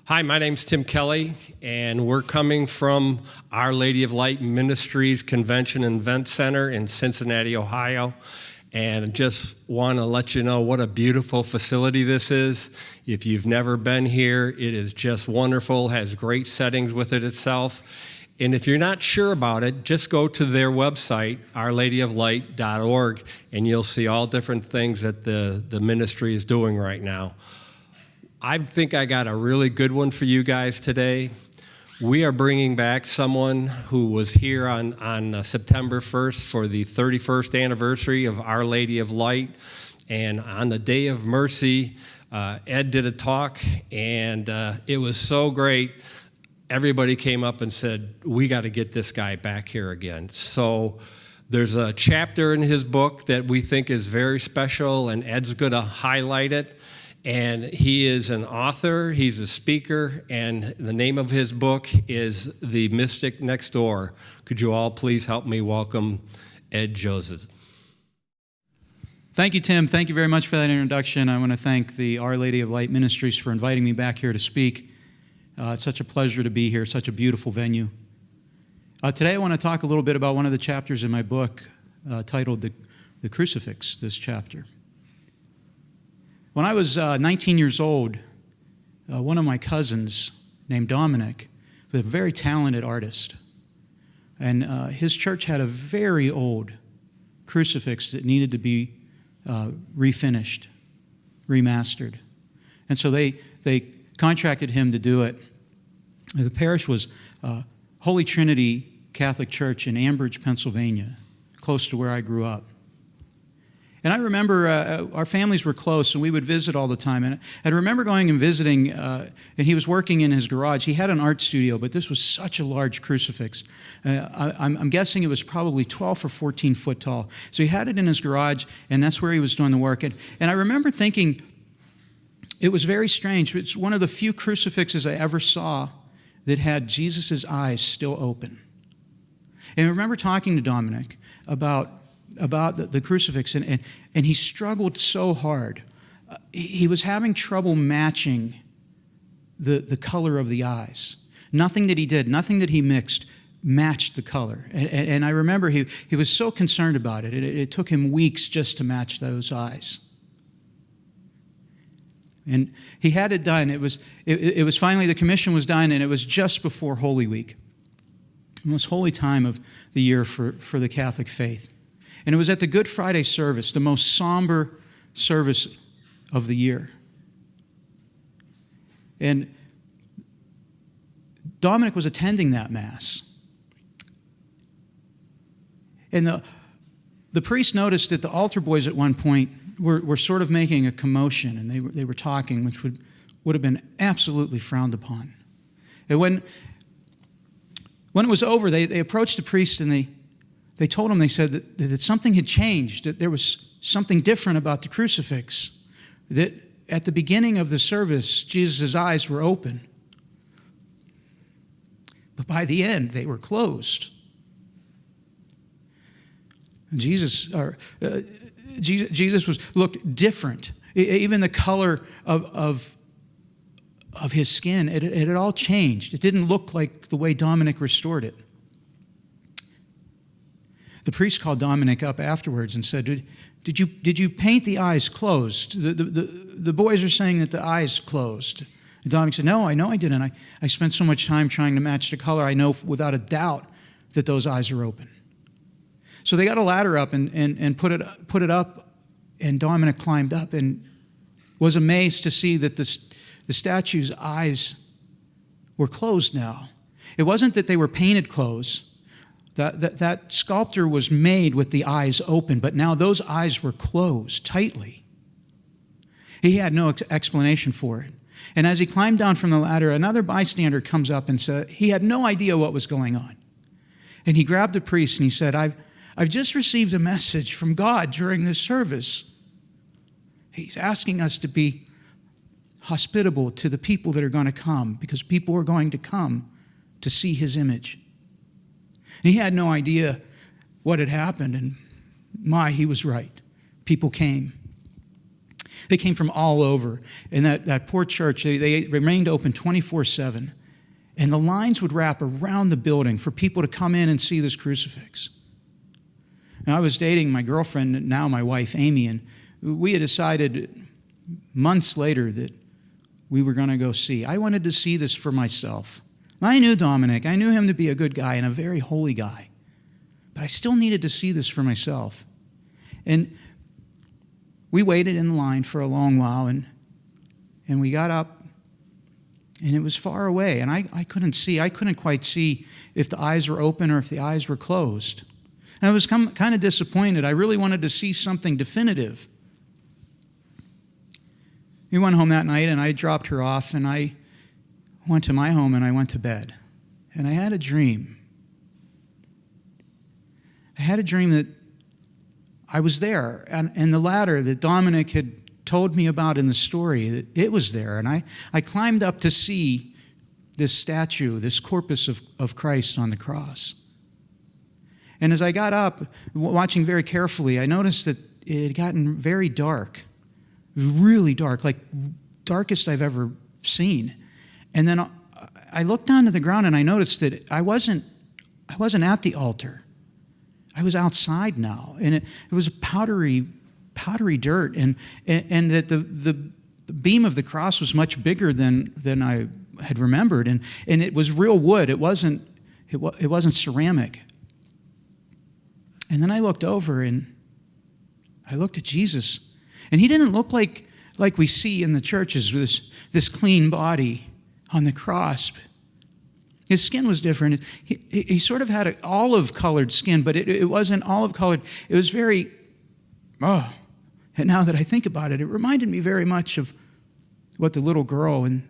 Hi, my name's Tim Kelly, and we're coming from Our Lady of Light Ministries Convention and Event Center in Cincinnati, Ohio. And just want to let you know what a beautiful facility this is. If you've never been here, it is just wonderful, has great settings with it itself. And if you're not sure about it, just go to their website, ourladyoflight.org, and you'll see all different things that the ministry is doing right now. I think I got a really good one for you guys today. We are bringing back someone who was here on September 1st for the 31st anniversary of Our Lady of Light. And on the Day of Mercy, Ed did a talk, and it was so great. Everybody came up and said, we got to get this guy back here again. So there's a chapter in his book that we think is very special, and Ed's going to highlight it. And he is an author, he's a speaker, and the name of his book is The Mystic Next Door. Could you all please help me welcome Ed Joseph? Thank you, Tim. Thank you very much for that introduction. I want to thank the Our Lady of Light Ministries for inviting me back here to speak. It's such a pleasure to be here, such a beautiful venue. Today I want to talk a little bit about one of the chapters in my book titled The Crucifix, this chapter. When I was 19 years old, one of my cousins named Dominic was a very talented artist. And his church had a very old crucifix that needed to be refinished, remastered. And so they contracted him to do it. The parish was Holy Trinity Catholic Church in Ambridge, Pennsylvania, close to where I grew up. And I remember our families were close, and we would visit all the time. And I remember going and visiting, and he was working in his garage. He had an art studio, but this was such a large crucifix. I'm guessing it was probably 12 or 14 foot tall. So he had it in his garage, and that's where he was doing the work. And I remember thinking, it was very strange. It's one of the few crucifixes I ever saw that had Jesus' eyes still open. And I remember talking to Dominic about the crucifix, and he struggled so hard. He was having trouble matching the color of the eyes. Nothing that he did, nothing that he mixed matched the color. And I remember he was so concerned about it. It took him weeks just to match those eyes. And he had it done. It was finally, the commission was done, and it was just before Holy Week, the most holy time of the year for the Catholic faith. And it was at the Good Friday service, the most somber service of the year. And Dominic was attending that Mass. And the priest noticed that the altar boys at one point were sort of making a commotion, and they were talking, which would have been absolutely frowned upon. And when it was over, they approached the priest, and they told him, they said that something had changed, that there was something different about the crucifix, that at the beginning of the service, Jesus' eyes were open. But by the end, they were closed. And Jesus looked different. Even the color of his skin, it had all changed. It didn't look like the way Dominic restored it. The priest called Dominic up afterwards and said, Did you paint the eyes closed? The boys are saying that the eyes closed. And Dominic said, no, I know I didn't. I spent so much time trying to match the color. I know without a doubt that those eyes are open. So they got a ladder up and put it up, and Dominic climbed up and was amazed to see that the statue's eyes were closed now. It wasn't that they were painted closed. That sculpture was made with the eyes open, but now those eyes were closed tightly. He had no explanation for it. And as he climbed down from the ladder, another bystander comes up and said he had no idea what was going on. And he grabbed the priest and he said, I've just received a message from God during this service. He's asking us to be hospitable to the people that are going to come, because people are going to come to see his image. And he had no idea what had happened, and he was right. People came. They came from all over. And that poor church, they remained open 24/7. And the lines would wrap around the building for people to come in and see this crucifix. And I was dating my girlfriend, now my wife, Amy, and we had decided months later that we were going to go see. I wanted to see this for myself. I knew Dominic. I knew him to be a good guy and a very holy guy. But I still needed to see this for myself. And we waited in line for a long while, and we got up, and it was far away, and I couldn't see. I couldn't quite see if the eyes were open or if the eyes were closed. And I was kind of disappointed. I really wanted to see something definitive. We went home that night, and I dropped her off, and I went to my home, and I went to bed. And I had a dream. I had a dream that I was there, and the ladder that Dominic had told me about in the story, that it was there. And I climbed up to see this statue, this corpus of Christ on the cross. And as I got up, watching very carefully, I noticed that it had gotten very dark, really dark, like darkest I've ever seen. And then I looked down to the ground, and I noticed that I wasn't at the altar. I was outside now, and it was powdery dirt, and that the beam of the cross was much bigger than I had remembered, and it was real wood. It wasn't ceramic. And then I looked over, and I looked at Jesus, and he didn't look like we see in the churches, this clean body on the cross. His skin was different. He sort of had an olive-colored skin, but it wasn't olive-colored. It was very, and now that I think about it, it reminded me very much of what the little girl in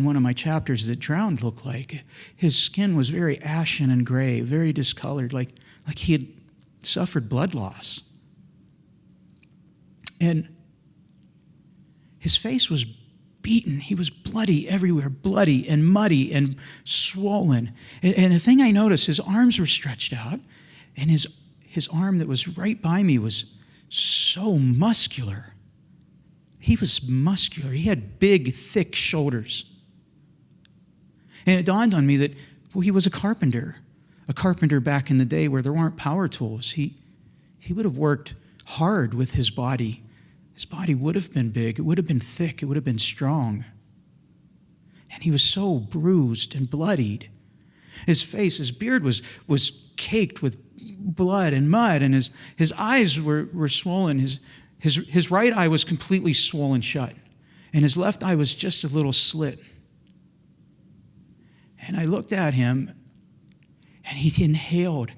one of my chapters that drowned looked like. His skin was very ashen and gray, very discolored, like he had suffered blood loss. And his face was beaten. He was bloody everywhere, bloody and muddy and swollen. And the thing I noticed, his arms were stretched out, and his arm that was right by me was so muscular. He was muscular. He had big, thick shoulders. And it dawned on me that, well, he was a carpenter back in the day where there weren't power tools. He would have worked hard with his body. His body would have been big. It would have been thick. It would have been strong. And he was so bruised and bloodied. His face, his beard was caked with blood and mud, and his eyes were swollen. His right eye was completely swollen shut, and his left eye was just a little slit. And I looked at him, and he inhaled,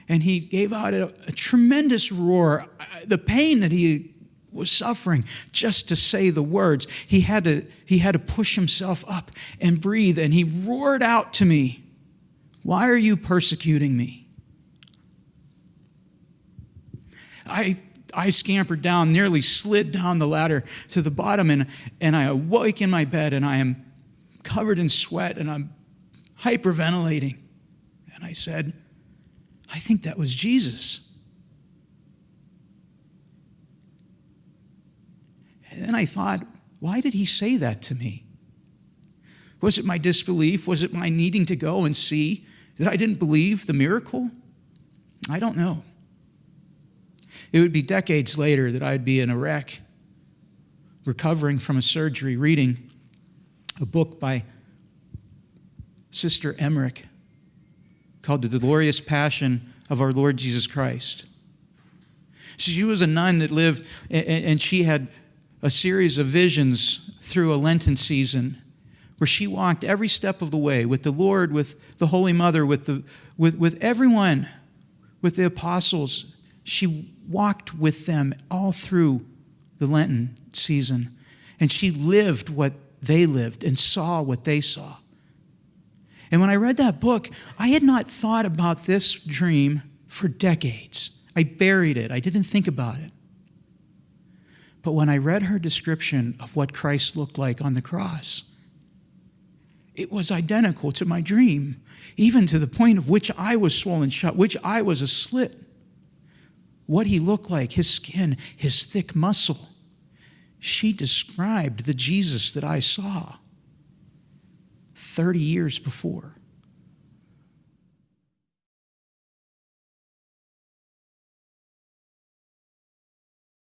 and he gave out a tremendous roar. The pain that he was suffering just to say the words. He had to push himself up and breathe, and he roared out to me, "Why are you persecuting me?" I scampered down, nearly slid down the ladder to the bottom, and I awoke in my bed, and I am covered in sweat, and I'm hyperventilating. And I said, "I think that was Jesus." And then I thought, why did he say that to me? Was it my disbelief? Was it my needing to go and see that I didn't believe the miracle? I don't know. It would be decades later that I'd be in a wreck, recovering from a surgery, reading a book by Sister Emmerich called The Glorious Passion of Our Lord Jesus Christ. She was a nun that lived, and she had a series of visions through a Lenten season where she walked every step of the way with the Lord, with the Holy Mother, with everyone, with the apostles. She walked with them all through the Lenten season, and she lived what they lived and saw what they saw. And when I read that book, I had not thought about this dream for decades. I buried it. I didn't think about it. But when I read her description of what Christ looked like on the cross, it was identical to my dream, even to the point of which I was swollen shut, which I was a slit. what he looked like, his skin, his thick muscle. She described the Jesus that I saw 30 years before.